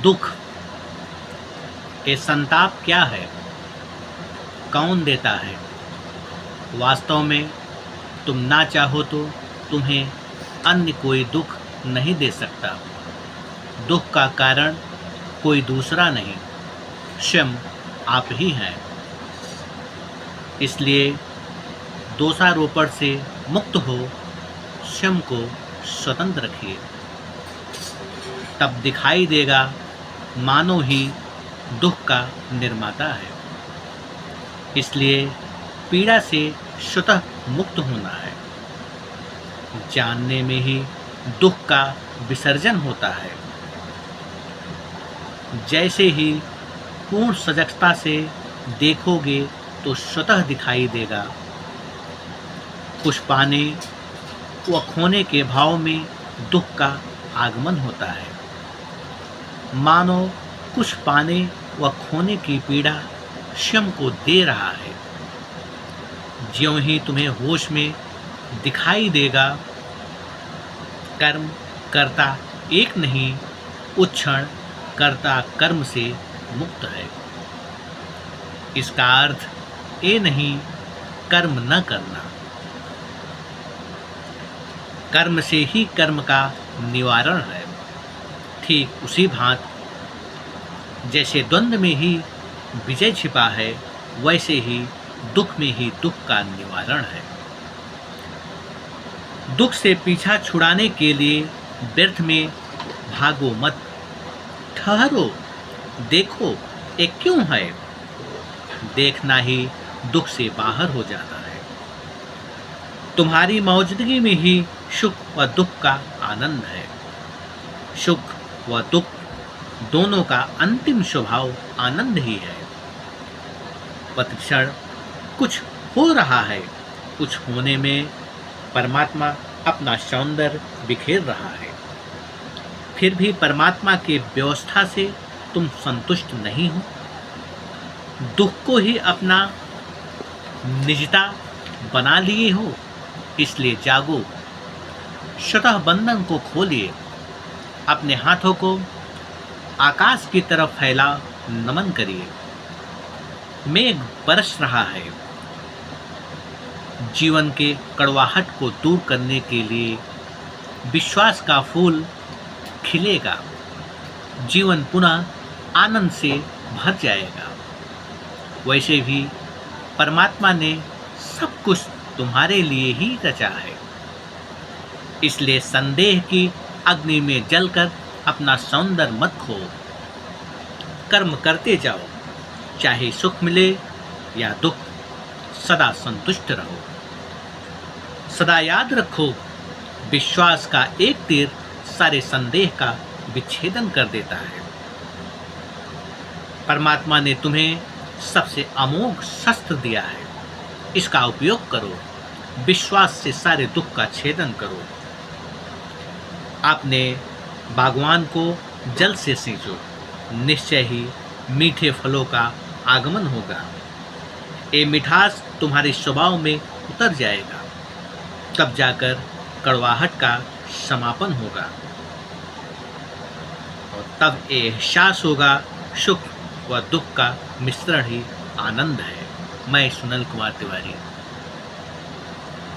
दुख ये संताप क्या है? कौन देता है? वास्तव में तुम ना चाहो तो तुम्हें अन्य कोई दुख नहीं दे सकता। दुख का कारण कोई दूसरा नहीं, स्वयं आप ही हैं। इसलिए दोषारोपण से मुक्त हो स्वयं को स्वतंत्र रखिए। तब दिखाई देगा मानो ही दुख का निर्माता है। इसलिए पीड़ा से स्वतः मुक्त होना है। जानने में ही दुख का विसर्जन होता है। जैसे ही पूर्ण सजगता से देखोगे तो स्वतः दिखाई देगा। कुछ पाने व खोने के भाव में दुख का आगमन होता है। मानो कुछ पाने व खोने की पीड़ा स्वयं को दे रहा है। ज्यों ही तुम्हें होश में दिखाई देगा कर्म कर्ता एक नहीं, उस क्षण कर्ता कर्म से मुक्त है। इसका अर्थ ये नहीं कर्म न करना। कर्म से ही कर्म का निवारण है। ठीक उसी भांति जैसे द्वंद्व में ही विजय छिपा है, वैसे ही दुख में ही दुख का निवारण है। दुख से पीछा छुड़ाने के लिए व्यर्थ में भागो मत। ठहरो, देखो ये क्यों है। देखना ही दुख से बाहर हो जाता है। तुम्हारी मौजूदगी में ही सुख व दुख का आनंद है। सुख व दुख दोनों का अंतिम स्वभाव आनंद ही है। प्रतिक्षण कुछ हो रहा है, कुछ होने में परमात्मा अपना सौंदर्य बिखेर रहा है। फिर भी परमात्मा की व्यवस्था से तुम संतुष्ट नहीं हो। दुख को ही अपना निजता बना लिए हो। इसलिए जागो, स्वतः बंधन को खोलिए। अपने हाथों को आकाश की तरफ फैला नमन करिए। मेघ बरस रहा है। जीवन के कड़वाहट को दूर करने के लिए विश्वास का फूल खिलेगा। जीवन पुनः आनंद से भर जाएगा। वैसे भी परमात्मा ने सब कुछ तुम्हारे लिए ही रचा है। इसलिए संदेह की अग्नि में जलकर अपना सौंदर्य मत खो। कर्म करते जाओ, चाहे सुख मिले या दुख, सदा संतुष्ट रहो। सदा याद रखो, विश्वास का एक तीर सारे संदेह का विच्छेदन कर देता है। परमात्मा ने तुम्हें सबसे अमोघ शस्त्र दिया है। इसका उपयोग करो। विश्वास से सारे दुख का छेदन करो। आपने बागवान को जल से सींचो, निश्चय ही मीठे फलों का आगमन होगा। ये मिठास तुम्हारे स्वभाव में उतर जाएगा। तब जाकर कड़वाहट का समापन होगा और तब ये एहसास होगा सुख व दुख का मिश्रण ही आनंद है। मैं सुनील कुमार तिवारी।